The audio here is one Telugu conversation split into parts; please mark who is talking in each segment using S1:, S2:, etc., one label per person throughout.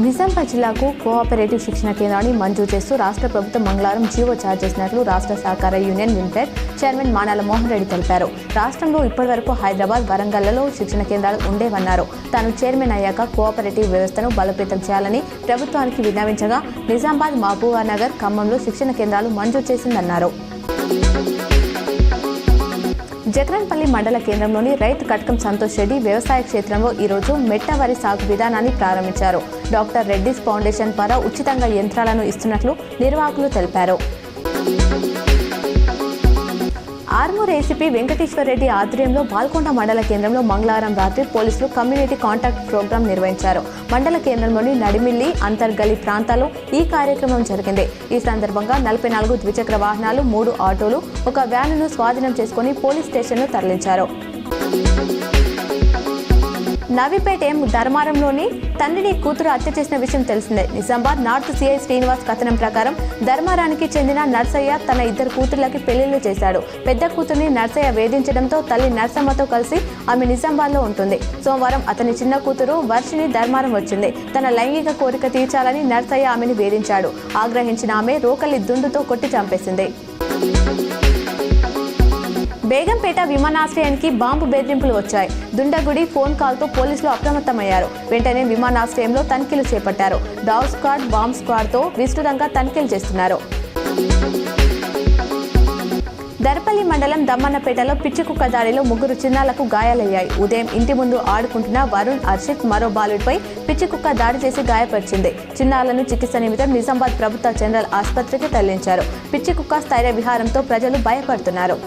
S1: నిజామాబాద్ జిల్లాకు కోఆపరేటివ్ శిక్షణ కేంద్రాన్ని మంజూరు చేస్తూ రాష్ట్ర ప్రభుత్వం మంగళవారం జీవో జారీ చేసినట్లు రాష్ట్ర సహకార union limited chairman Manala Mohan Reddy తెలిపారు. రాష్ట్రంలో ఇప్పటివరకు హైదరాబాద్, వరంగల్లలో శిక్షణ కేంద్రాలు ఉండేవన్నారు. తాను చైర్మన్ అయ్యాక కోఆపరేటివ్ వ్యవస్థను బలోపేతం చేయాలని ప్రభుత్వానికి విన్నవించగా నిజామాబాద్, మహబూబానగర్, ఖమ్మంలో శిక్షణ కేంద్రాలు మంజూరు చేసిందన్నారు. జగరన్పల్లి మండల కేంద్రంలోని రైతు కటకం సంతోష్ రెడ్డి వ్యవసాయ క్షేత్రంలో ఈరోజు మెట్ట వరి సాగు విధానాన్ని ప్రారంభించారు. డాక్టర్ రెడ్డిస్ ఫౌండేషన్ ద్వారా ఉచితంగా యంత్రాలను ఇస్తున్నట్లు నిర్వాహకులు తెలిపారు. ఆర్మూర్ ఏసీపీ వెంకటేశ్వర్ రెడ్డి ఆధ్వర్యంలో బాల్కొండ మండల కేంద్రంలో మంగళవారం రాత్రి పోలీసులు కమ్యూనిటీ కాంటాక్ట్ ప్రోగ్రాం నిర్వహించారు. మండల కేంద్రంలోని నడిమిల్లి, అంతర్గలి ప్రాంతాల్లో ఈ కార్యక్రమం జరిగింది. ఈ సందర్భంగా 44 ద్విచక్ర వాహనాలు, 3 ఆటోలు, 1 వ్యానును స్వాధీనం చేసుకుని పోలీస్ స్టేషన్ను తరలించారు. నవీపేట ధర్మారంలోని తండ్రిని కూతురు హత్య చేసిన విషయం తెలిసిందే. నిజామాబాద్ నార్త్ సిఐ శ్రీనివాస్ కథనం ప్రకారం ధర్మారానికి చెందిన నర్సయ్య తన 2 కూతుర్లకి పెళ్లిళ్లు చేశాడు. పెద్ద కూతుర్ని నర్సయ్య వేధించడంతో తల్లి నర్సమ్మతో కలిసి ఆమె నిజామాబాద్లో ఉంటుంది. సోమవారం అతని చిన్న కూతురు వర్షిని ధర్మారం వచ్చింది. తన లైంగిక కోరిక తీర్చాలని నర్సయ్య ఆమెను వేధించాడు. ఆగ్రహించిన ఆమె రోకలి దుండుతో కొట్టి చంపేసింది. బేగంపేట విమానాశ్రయానికి బాంబు బెదిరింపులు వచ్చాయి. దుండగుడి ఫోన్ కాల్తో పోలీసులు అప్రమత్తమయ్యారు. వెంటనే విమానాశ్రయంలో తనిఖీలు చేపట్టారు. డాగ్ స్క్వాడ్, బాంబ్ స్క్వాడ్తో విస్తృతంగా తనిఖీలు చేస్తున్నారు. దర్పల్లి మండలం దమ్మన్నపేటలో పిచ్చికుక్క దాడిలో 3 చిన్నాలకు గాయాలయ్యాయి. ఉదయం ఇంటి ముందు ఆడుకుంటున్న వరుణ్, హర్షిత్ మరో బాలుడిపై పిచ్చికుక్క దాడి చేసి గాయపరిచింది. చిన్నారులను చికిత్స నిమిత్తం నిజామాబాద్ ప్రభుత్వ జనరల్ ఆసుపత్రికి తరలించారు. పిచ్చికుక్క స్థైర్య విహారంతో ప్రజలు భయపడుతున్నారు.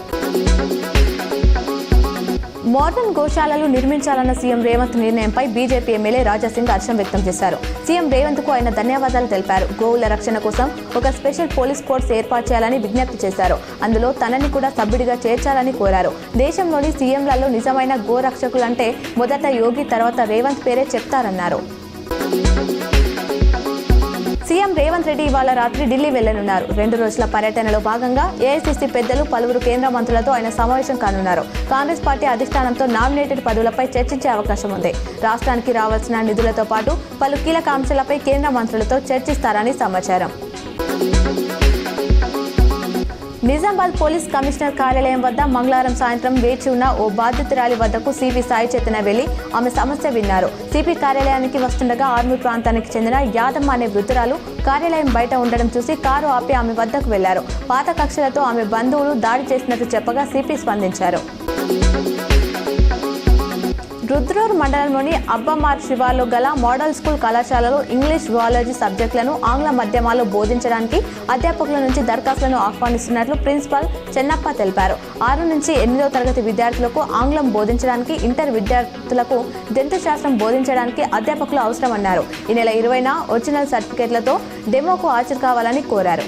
S1: మోడర్న్ గోశాలలు నిర్మించాలన్న సీఎం రేవంత్ నిర్ణయంపై బీజేపీ ఎమ్మెల్యే రాజాసింగ్ హర్షం వ్యక్తం చేశారు. సీఎం రేవంత్కు ఆయన ధన్యవాదాలు తెలిపారు. గోవుల రక్షణ కోసం ఒక స్పెషల్ పోలీస్ ఫోర్స్ ఏర్పాటు చేయాలని విజ్ఞప్తి చేశారు. అందులో తనని కూడా సభ్యుడిగా చేర్చాలని కోరారు. దేశంలోని సీఎంలలో నిజమైన గోరక్షకులంటే మొదట యోగి, తర్వాత రేవంత్ పేరే చెప్తారన్నారు. సీఎం రేవంత్ రెడ్డి ఇవాళ రాత్రి ఢిల్లీ వెళ్లనున్నారు. 2 రోజుల పర్యటనలో భాగంగా ఏఐసీసీ పెద్దలు, పలువురు కేంద్ర మంత్రులతో ఆయన సమావేశం కానున్నారు. కాంగ్రెస్ పార్టీ అధిష్టానంతో నామినేటెడ్ పదవులపై చర్చించే అవకాశం ఉంది. రాష్ట్రానికి రావాల్సిన నిధులతో పాటు పలు కీలక అంశాలపై కేంద్ర మంత్రులతో చర్చిస్తారని సమాచారం. నిజామాబాద్ పోలీస్ కమిషనర్ కార్యాలయం వద్ద మంగళవారం సాయంత్రం వేచి ఉన్న ఓ బాధితురాలి వద్దకు సిపి సాయి చైతన్య వెళ్లి ఆమె సమస్య విన్నారు. సిపి కార్యాలయానికి వస్తుండగా ఆర్మూర్ ప్రాంతానికి చెందిన యాదమ్మ అనే వృద్ధురాలు కార్యాలయం బయట ఉండడం చూసి కారు ఆపి ఆమె వద్దకు వెళ్లారు. పాత కక్షలతో ఆమె బంధువులు దాడి చేసినట్టు చెప్పగా సిపి స్పందించారు. రుద్రూర్ మండలంలోని అబ్బమార్ శివార్లో గల మోడల్ స్కూల్ కళాశాలలో ఇంగ్లీష్, జువాలజీ సబ్జెక్టులను ఆంగ్ల మాధ్యమాల్లో బోధించడానికి అధ్యాపకుల నుంచి దరఖాస్తులను ఆహ్వానిస్తున్నట్లు ప్రిన్సిపల్ చెన్నప్ప తెలిపారు. 6 నుంచి 8వ తరగతి విద్యార్థులకు ఆంగ్లం బోధించడానికి, ఇంటర్ విద్యార్థులకు జంతుశాస్త్రం బోధించడానికి అధ్యాపకులు అవసరమన్నారు. ఈ నెల 20న ఒరిజినల్ సర్టిఫికేట్లతో డెమోకు హాజరు కావాలని కోరారు.